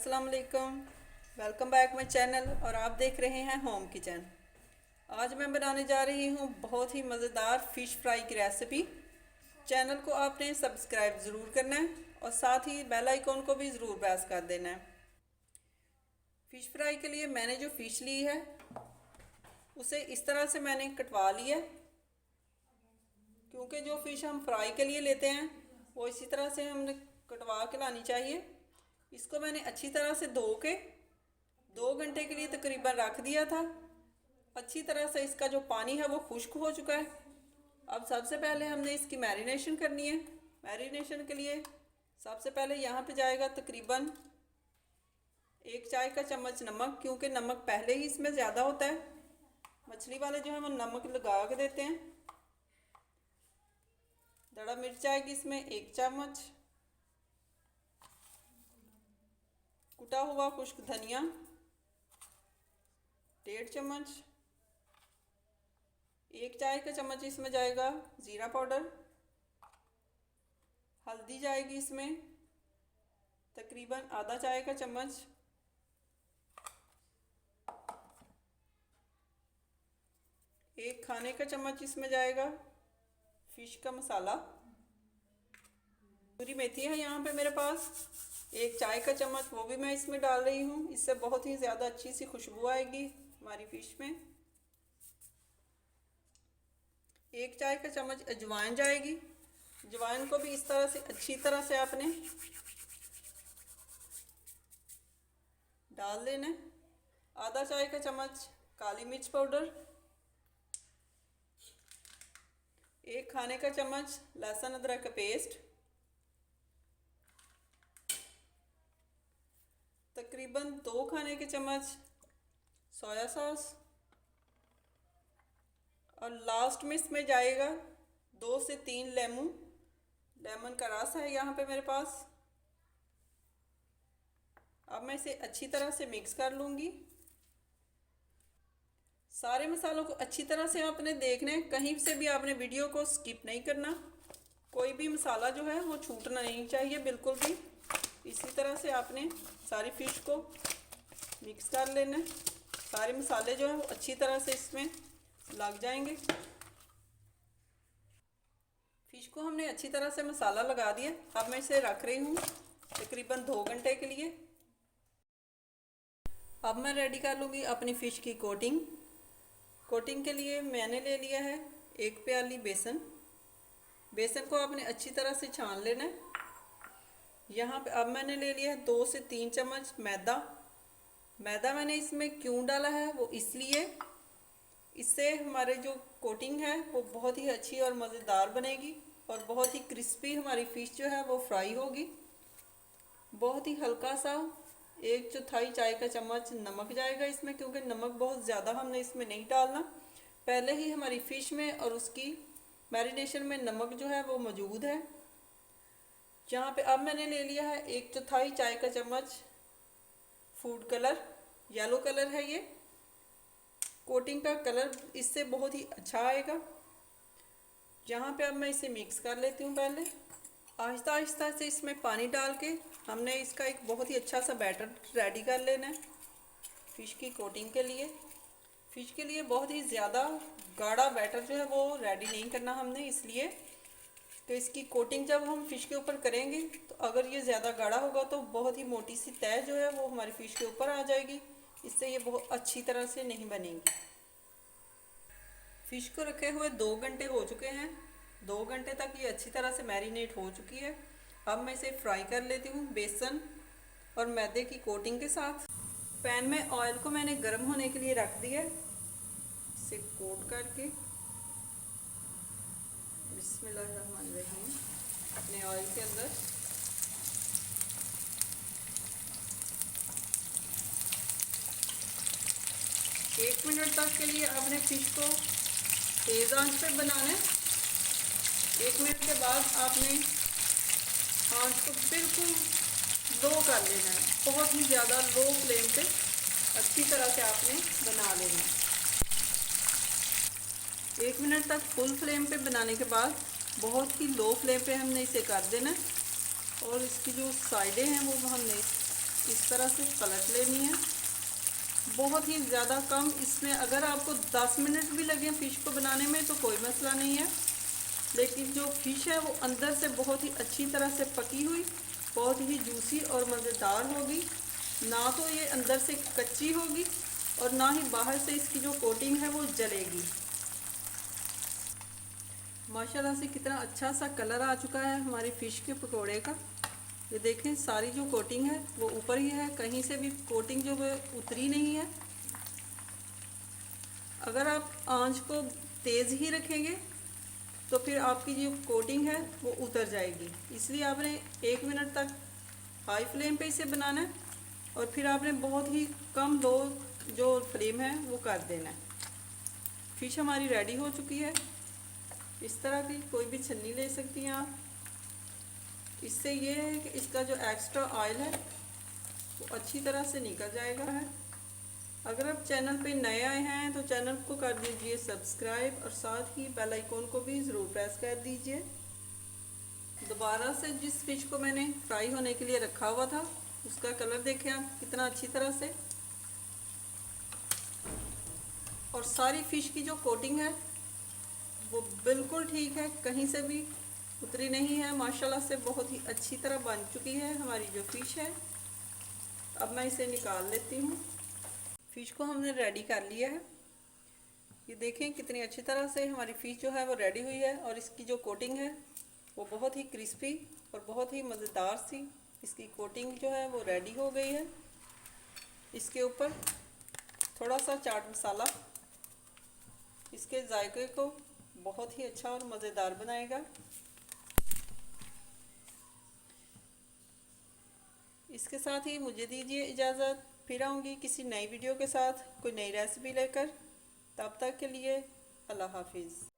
अस्सलाम वालेकुम। Welcome back my channel और आप देख रहे हैं होम किचन। आज मैं बनाने जा रही हूँ बहुत ही मज़ेदार फ़िश फ्राई की रेसिपी। चैनल को आपने सब्सक्राइब ज़रूर करना है और साथ ही बेल आइकॉन को भी ज़रूर प्रेस कर देना है। फ़िश फ्राई के लिए मैंने जो फ़िश ली है उसे इस तरह से मैंने कटवा लिया, क्योंकि जो फ़िश हम फ्राई के लिए लेते हैं वो इसी तरह से हमने कटवा के लानी चाहिए। इसको मैंने अच्छी तरह से धो के 2 घंटे के लिए तकरीबन रख दिया था। अच्छी तरह से इसका जो पानी है वो खुश्क हो चुका है। अब सबसे पहले हमने इसकी मैरिनेशन करनी है। मैरिनेशन के लिए सबसे पहले यहाँ पे जाएगा तकरीबन 1 चाय का चम्मच नमक, क्योंकि नमक पहले ही इसमें ज़्यादा होता है। मछली वाले जो है वो नमक लगा के देते हैं। दड़ा मिर्च आएगी इसमें 1 चम्मच, कुटा हुआ खुश्क धनिया 1.5 चम्मच, 1 चाय का चम्मच इसमें जाएगा ज़ीरा पाउडर। हल्दी जाएगी इसमें तकरीबन आधा चाय का चम्मच। एक खाने का चम्मच इसमें जाएगा फ़िश का मसाला। पूरी मेथी है यहाँ पे मेरे पास 1 चाय का चम्मच, वो भी मैं इसमें डाल रही हूँ। इससे बहुत ही ज़्यादा अच्छी सी खुशबू आएगी हमारी फ़िश में। 1 चाय का चम्मच अजवाइन जाएगी। अजवाइन को भी इस तरह से अच्छी तरह से आपने डाल देना है। आधा चाय का चम्मच काली मिर्च पाउडर, 1 खाने का चम्मच लहसुन अदरक का पेस्ट, तकरीबन 2 खाने के चम्मच सोया सॉस, और लास्ट में इसमें जाएगा 2 से 3 लेमन का रस है यहाँ पे मेरे पास। अब मैं इसे अच्छी तरह से मिक्स कर लूँगी। सारे मसालों को अच्छी तरह से आपने देखना है, कहीं से भी आपने वीडियो को स्किप नहीं करना। कोई भी मसाला जो है वो छूटना नहीं चाहिए बिल्कुल भी। इसी तरह से आपने सारी फ़िश को मिक्स कर लेना है। सारे मसाले जो हैं वो अच्छी तरह से इसमें लग जाएंगे। फ़िश को हमने अच्छी तरह से मसाला लगा दिया। अब मैं इसे रख रही हूँ तकरीबन 2 घंटे के लिए। अब मैं रेडी कर लूँगी अपनी फ़िश की कोटिंग। कोटिंग के लिए मैंने ले लिया है 1 प्याली बेसन। बेसन को आपने अच्छी तरह से छान लेना है। यहाँ पे अब मैंने ले लिया है 2 से 3 चम्मच मैदा। मैदा मैंने इसमें क्यों डाला है वो इसलिए, इससे हमारे जो कोटिंग है वो बहुत ही अच्छी और मज़ेदार बनेगी और बहुत ही क्रिस्पी हमारी फ़िश जो है वो फ्राई होगी। बहुत ही हल्का सा 1/4 चाय का चम्मच नमक जाएगा इसमें, क्योंकि नमक बहुत ज़्यादा हमने इसमें नहीं डालना। पहले ही हमारी फ़िश में और उसकी मैरिनेशन में नमक जो है वो मौजूद है। यहाँ पे अब मैंने ले लिया है 1/4 चाय का चम्मच फूड कलर। येलो कलर है ये। कोटिंग का कलर इससे बहुत ही अच्छा आएगा। यहाँ पे अब मैं इसे मिक्स कर लेती हूँ। पहले आहिस्ता आहिस्ता से इसमें पानी डाल के हमने इसका एक बहुत ही अच्छा सा बैटर रेडी कर लेना है फ़िश की कोटिंग के लिए। फ़िश के लिए बहुत ही ज़्यादा गाढ़ा बैटर जो है वो रेडी नहीं करना हमने, इसलिए तो इसकी कोटिंग जब हम फ़िश के ऊपर करेंगे तो अगर ये ज़्यादा गाढ़ा होगा तो बहुत ही मोटी सी तह जो है वो हमारी फ़िश के ऊपर आ जाएगी। इससे ये बहुत अच्छी तरह से नहीं बनेगी। फ़िश को रखे हुए 2 घंटे हो चुके हैं। 2 घंटे तक ये अच्छी तरह से मैरिनेट हो चुकी है। अब मैं इसे फ्राई कर लेती हूँ बेसन और मैदे की कोटिंग के साथ। पैन में ऑयल को मैंने गर्म होने के लिए रख दिया। इसे कोट करके बिस्मिल्लाहिर्रहमानिर्रहीम अपने ऑयल के अंदर एक मिनट तक के लिए आपने फ़िश को तेज़ आंच पे बनाना है। 1 मिनट के बाद आपने आंच को बिल्कुल लो कर लेना है। बहुत ही ज़्यादा लो फ्लेम पे अच्छी तरह से आपने बना लेना है। 1 मिनट तक फुल फ्लेम पे बनाने के बाद बहुत ही लो फ्लेम पे हमने इसे कर देना है और इसकी जो साइडें हैं वो हमने इस तरह से पलट लेनी है, बहुत ही ज़्यादा कम। इसमें अगर आपको 10 मिनट भी लगे फ़िश को बनाने में तो कोई मसला नहीं है, लेकिन जो फ़िश है वो अंदर से बहुत ही अच्छी तरह से पकी हुई, बहुत ही जूसी और मज़ेदार होगी। ना तो ये अंदर से कच्ची होगी और ना ही बाहर से इसकी जो कोटिंग है वो जलेगी। माशाल्लाह से कितना अच्छा सा कलर आ चुका है हमारी फ़िश के पकोड़े का। ये देखें, सारी जो कोटिंग है वो ऊपर ही है, कहीं से भी कोटिंग जो है उतरी नहीं है। अगर आप आंच को तेज़ ही रखेंगे तो फिर आपकी जो कोटिंग है वो उतर जाएगी, इसलिए आपने 1 मिनट तक हाई फ्लेम पे इसे बनाना है और फिर आपने बहुत ही कम लो जो फ्लेम है वो कर देना है। फ़िश हमारी रेडी हो चुकी है। इस तरह की कोई भी छन्नी ले सकती हैं आप। इससे ये है कि इसका जो एक्स्ट्रा ऑयल है वो अच्छी तरह से निकल जाएगा है। अगर आप चैनल पे नए आए हैं तो चैनल को कर दीजिए सब्सक्राइब और साथ ही बेल आइकॉन को भी ज़रूर प्रेस कर दीजिए। दोबारा से जिस फ़िश को मैंने फ्राई होने के लिए रखा हुआ था उसका कलर देखें आप कितना अच्छी तरह से, और सारी फ़िश की जो कोटिंग है वो बिल्कुल ठीक है, कहीं से भी उतरी नहीं है। माशाल्लाह से बहुत ही अच्छी तरह बन चुकी है हमारी जो फ़िश है। अब मैं इसे निकाल लेती हूँ। फ़िश को हमने रेडी कर लिया है। ये देखें कितनी अच्छी तरह से हमारी फ़िश जो है वो रेडी हुई है और इसकी जो कोटिंग है वो बहुत ही क्रिस्पी और बहुत ही मज़ेदार सी इसकी कोटिंग जो है वो रेडी हो गई है। इसके ऊपर थोड़ा सा चाट मसाला इसके जायके को बहुत ही अच्छा और मज़ेदार बनाएगा। इसके साथ ही मुझे दीजिए इजाज़त, फिर आऊँगी किसी नई वीडियो के साथ कोई नई रेसिपी लेकर। तब तक के लिए अल्लाह हाफिज़।